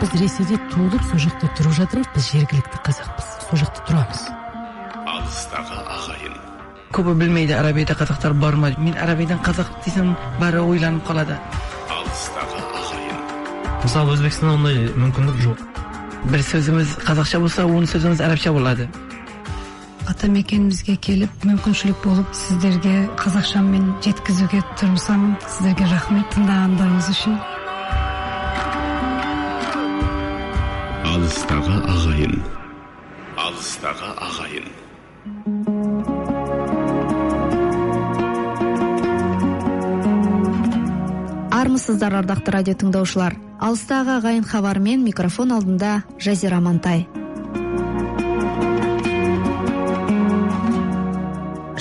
Біз Ресейде туылып, сол жақта тұрып жатырмыз. Біз жергілікті қазақпыз. Сол жақта тұрамыз. Алыстағы ағайын. Көбі білмейді, Арабияда қазақтар бар ма? Мен Арабиядан қазақ десем, бары ойланып қалады. Алыстағы ағайын. Мысалы, Өзбекстанда ондай мүмкіндік жоқ. Бір сөзіміз қазақша болса, он сөзіміз арабша болады. Атамекенімізге келіп, мүмкіншілік болып, сіздерге қазақшамен жеткізуге тырысамын. Сіздерге рахмет тыңдағандарыңыз үшін. Алыстағы ағайын. Алыстағы ағайын. Армысыздар, ардақты радио тыңдаушылар. Алыстағы ағайын хабарымен микрофон алдында Жазира Амантай.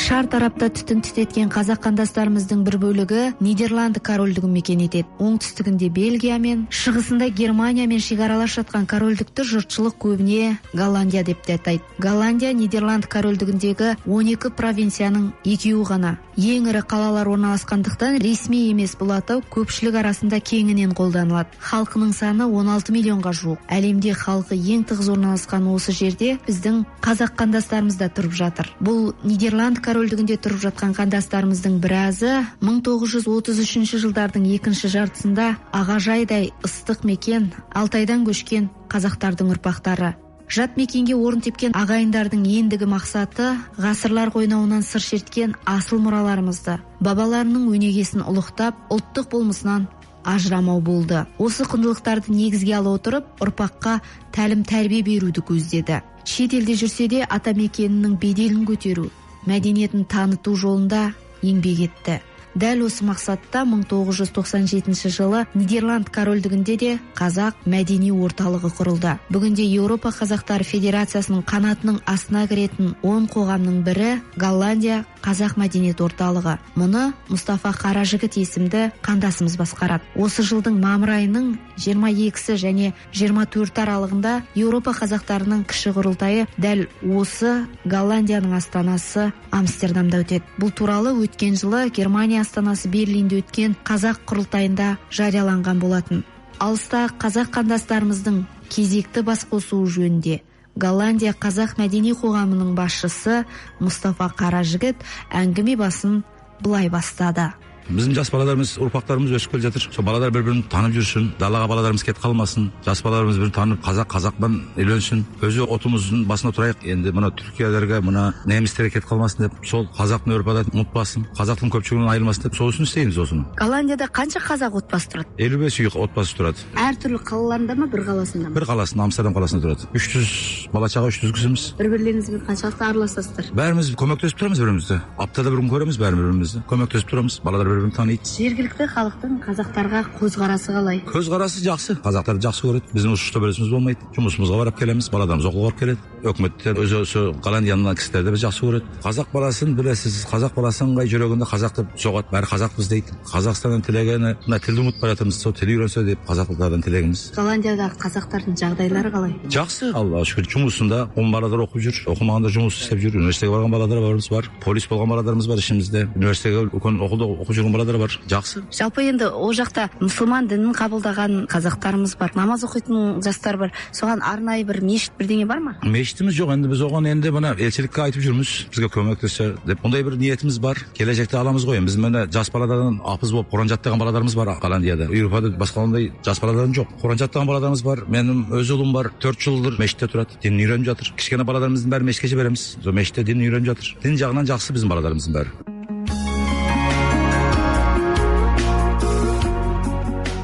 Шар тарапта түтін түтеткен қазақ қандастарымыздың бір бөлігі Нидерланды корольдігін мекен етеді. Оңтүстігінде Бельгиямен, шығысында Германиямен шекаралас жатқан корольдікті жұртшылық көбіне Голландия деп те атайды. Голландия Нидерланд корольдігіндегі 12 провинцияның екеуі ғана. Ең ірі қалалар орналасқандықтан ресми емес бұл атау көпшілік арасында кеңінен қолданылады. Халқының саны 16 миллионға жуық. Әлемде халқы ең тығыз орналасқан осы жерде біздің қазақ қандастарымыз да тұрып жатыр. Бұл Нидерланд корольдігінде тұрып жатқан қандастарымыздың біразы 1933 жылдардың екінші жартысында ағажайдай ыстық мекен Алтайдан көшкен қазақтардың ұрпақтары. Жат мекенге орын тепкен ағайындардың ендігі мақсаты ғасырлар қойнауынан сыр шерткен асыл мұраларымызды, бабаларының өнегесін ұлықтап, ұлттық болмысынан ажырамау болды. Осы құндылықтарды негізге ала отырып, ұрпаққа тәлім тәрбие беруді көздеді. Шет елде жүрсе де атамекенінің беделін көтеру, мәдениетін таныту жолында еңбек етті. Дәл осы мақсатта 1997 жылы Нидерланд корольдігінде де қазақ мәдени орталығы құрылды. Бүгінде Еуропа қазақтары федерациясының қанатының астына кіретін 10 қоғамның бірі Голландия қазақ мәдениет орталығы. Мұны Мұстафа Қаражігіт есімді қандасымыз басқарады. Осы жылдың мамыр айының 22 және 24 аралығында Еуропа қазақтарының кіші құрылтайы дәл осы Голландияның астанасы Амстердамда өтеді. Бұл туралы өткен жылы Германия астанасы Берлинде өткен қазақ құрылтайында жарияланған болатын. Алыстағы қазақ қандастарымыздың кезекті басқосуы жөнінде Голландия қазақ мәдени қоғамының басшысы Мұстафа Қаражігіт әңгіме басын былай бастады. Біздің жас балаларымыз, ұрпақтарымыз өсіп келе жатыр. Сол балалар бір-бірін танып жүрсін, далаға балаларымыз кетіп қалмасын. Жас балаларымыз бірін танып, қазақпен үйленсін. Өзі отымыздың басына тұрайық. Енді мына түркияларға, мына немістерге кетіп қалмасын деп, сол қазақтың өрпадан ұмытпасын, қазақтың көпшілігінен айырмасын деп, сол үшін істейміз осыны. Голландияда қанша қазақ отбасы тұрады? 55 үй отбасы тұрады. Әртүрлі қалаларында ма, бір қаласында ма? Бір қаласында, Амстердам қаласында тұрады. 300 бала-шаға, 300 кісіміз. Бір-бірлеріңізбен қаншалықты араласасыздар? Бәріміз көмектесіп тұрамыз бірімізді. Аптада бір күн көреміз бірімізді. Көмектесіп тұрамыз. Балалар бір-бірін таниды. Жергілікті халықтың қазақтарға көзқарасы қалай? Көзқарасы жақсы. Қазақтарды жақсы көреді. Біздің осы төбелесіміз болмайды. Жұмысымызға барып келеміз, балаларымыз оқуға барып келеді. Өкіметтен өзі Голландияның кісілерді біз жақсы көреді. Қазақ баласын білесіз, қазақ баласының қай жүрегінде қазақ деп соғады. Бәрі қазақпыз дейді. Қазақстаннан тілегені, мына тілді ұмытпай жатырмыз. Сол тіл үйренсе деп қазақтардан тілегіміз. Голландиядағы қазақтардың жағдайлары қалай? Жақсы. Аллаға шүкір, жұмысында балалар оқып жүр, оқымағандар жұмыс істеп жүр. Университетке барған балаларымыз бар, полис болған балаларымыз бар ішімізде. Университетке оқуда оқып жүрген балалар бар. Жақсы. Жалпы енді о жақта мұсылман дінін қабылдаған қазақтарымыз бар, намаз оқитын жастар бар. Соған арнайы бір мешіт бірдеңе бар ма? Мешітіміз жоқ, енді біз оған енді мына елшілікке айтып жүрміз, бізге көмектессе деп. Ондай бір ниетіміз бар. Келешекте аламыз ғой. Біз мына жас баладан апыз болып Құран жаттаған балаларымыз бар Голландияда. Еуропада басқа ондай жас балаларым жоқ. Құран жаттаған балаларымыз бар. Менің өз ұлым бар. 4 жылdır мешітте тұрады. Дін үйреніп жатыр. Кішкене балаларымыздың бәрі мешітке жібереміз. Сол мешітте дін үйреніп жатыр. Дін жағынан жақсы біздің балаларымыздың бәрі.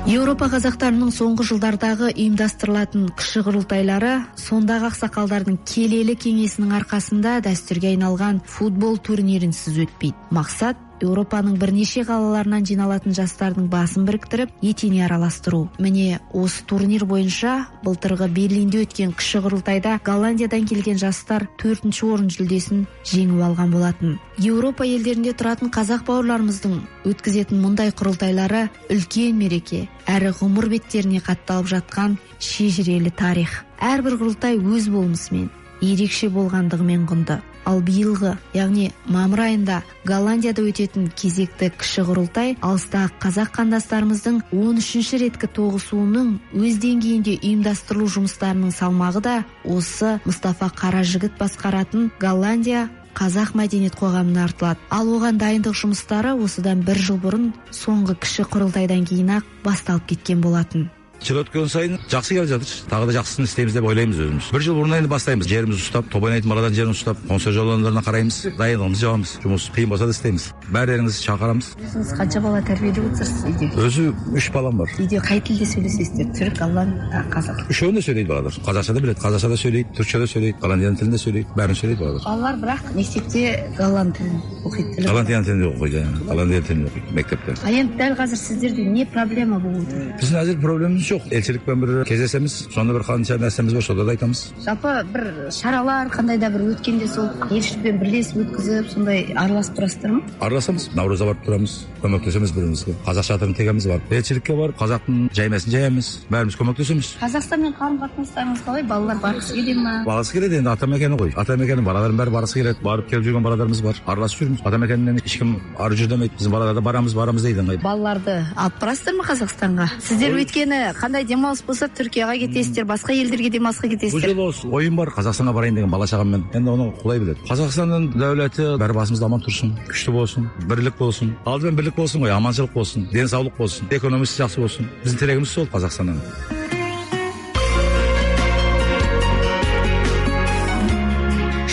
Еуропа қазақтарының соңғы жылдардағы ұйымдастырылатын кіші құрылтайлары сондағы ақсақалдардың келелі кеңесінің арқасында дәстүрге айналған футбол турнирінсіз өтпейді. Мақсат Еуропаның бірнеше қалаларынан жиналатын жастардың басын біріктіріп, етене араластыру. Міне осы турнир бойынша былтырғы Берлинде өткен кіші құрылтайда Голландиядан келген жастар 4-ші орын жүлдесін жеңіп алған болатын. Еуропа елдерінде тұратын қазақ бауырларымыздың өткізетін мұндай құрылтайлары үлкен мереке, әрі ғұмыр беттеріне қатталып жатқан шежірелі тарих. Әрбір құрылтай өз болмысымен, ерекше болғандығымен құнды. Ал быйылгы, ягни мамыр айында Голландияда өтетін кезекті кіші құрылтай алыстағы қазақ қандастарымыздың 13-ші реткі тоғысуының өз деңгейінде ұйымдастырылу жұмыстарының салмағы да осы Мұстафа Қаражігіт басқаратын Голландия қазақ мәдениет қоғамына артылады. Ал оған дайындық жұмыстары осыдан 1 жыл бұрын соңғы кіші құрылтайдан кейін-ақ басталып кеткен болатын. Жыл өткен сайын жақсы келе жатыр. Тағы да жақсысын істейміз деп ойлаймыз өзіміз. 1 жыл бұрын енді бастаймыз. Жерімізді ұстап, топ ойнайтын баладан жерін ұстап, концерт жолдарына қараймыз, дайындығымызды жабамыз. Жұмыс қиын болса да істейміз. Бәріңізді шақырамыз. Өзіңіз қанша бала тәрбиелеп отырсыз үйде? Өзі 3 балам бар. Үйде қай тілде сөйлесесіздер? Түрік, голланд, қазақ. Үшеуін де сөйлейді балалар. Қазақша да біледі, қазақша да сөйлейді, түркше де сөйлейді, голландияның тілінде сөйлейді, бәрін сөйлейді балалар. Балалар бірақ мектепте голланд тілін оқиды. Голландияның тілінде оқиды, голландияның тілінде оқиды мектепте. А енді дәл қазір сіздерде не проблема болып отыр? Біздің әзір проблемамыз жоқ. Елшілікпен бір кездесеміз, сонда бір қанша нәрсеміз бар, сонда да айтамыз. Жалпы бір шаралар қандай да бір өткенде сол елшілікпен бірлесіп өткізіп, сондай араласып тұрасыздар ма? Араласамыз, Наурызда барып тұрамыз, көмектесеміз бірімізге. Қазақ шатырын тегеміз бар. Елшілікке барып, қазақтың жаймасын жаямыз, бәріміз көмектесеміз. Қазақстанмен қарым-қатынастарыңыз қалай? Балалар барғысы келе ме? Барғысы келеді, енді атамекені ғой. Атамекені балалардың бәрі барғысы келеді. Барып келіп жүрген балаларымыз бар. Араласып жүрміз. Атамекенінен ешкім ары жүр демейді. Біздің балалар да барамыз дейді. Балаларды алып барасыздар ма Қазақстанға? Сіздер өйткені қандай демалыс болса Түркияға кетесіздер, басқа елдерге демалысқа кетесіздер. Бұл жыл ойын бар, Қазақстанға барайын деген бала шағаммен. Енді оны құдай біледі. Қазақстанның дәулеті бәрі басымызда аман тұрсын, күшті болсын, бірлік болсын. Алдымен бірлік болсын ғой, аманшылық болсын, денсаулық болсын, экономикасы жақсы болсын. Біздің тілегіміз сол Қазақстаннан.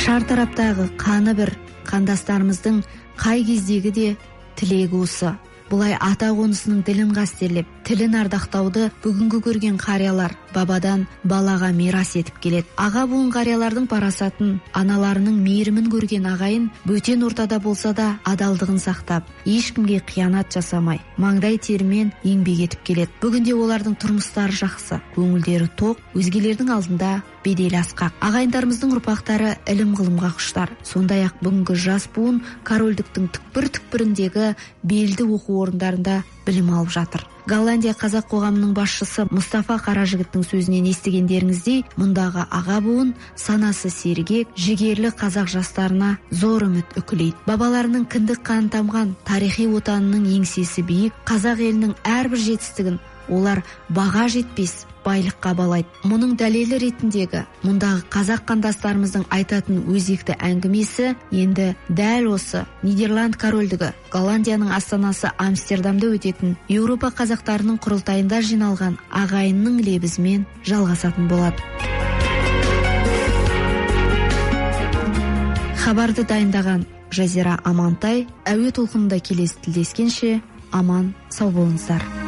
Шар тараптағы қаны бір қандастарымыздың қай кездегі де тілегі осы. Бұлай ата қонысының ділін қастерлеп, тілін ардақтауды бүгінгі көрген қариялар бабадан балаға мирас етіп келеді. Аға буын қариялардың парасатын, аналарының мейірімін көрген ағайын бөтен ортада болса да адалдығын сақтап, ешкімге қиянат жасамай, маңдай терімен еңбек етіп келеді. Бүгінде олардың тұрмыстары жақсы, көңілдері тоқ, өзгелердің алдында беделі асқақ. Ағайындарымыздың ұрпақтары ілім ғылымға құштар. Сондай-ақ бүгінгі жас буын корольдіктің түкпір-түкпіріндегі белді оқу орындарында білім алып жатыр. Голландия қазақ қоғамының басшысы Мұстафа Қаражігіттің сөзінен естігендеріңіздей, мұндағы аға буын санасы сергек, жігерлі қазақ жастарына зор үміт үкілейді. Бабаларының кіндік қаны тамған тарихи отанының еңсесі биік, қазақ елінің әрбір жетістігін олар баға жетпес байлыққа балайды. Мұның дәлелі ретіндегі мұндағы қазақ қандастарымыздың айтатын өзекті әңгімесі енді дәл осы Нидерланд корольдігі Голландияның астанасы Амстердамда өтетін Еуропа қазақтарының құрылтайында жиналған ағайынның лебізімен жалғасатын болады. Хабарды дайындаған Жазира Амантай, әуе толқынында келесі тілдескенше аман сау болыңыздар.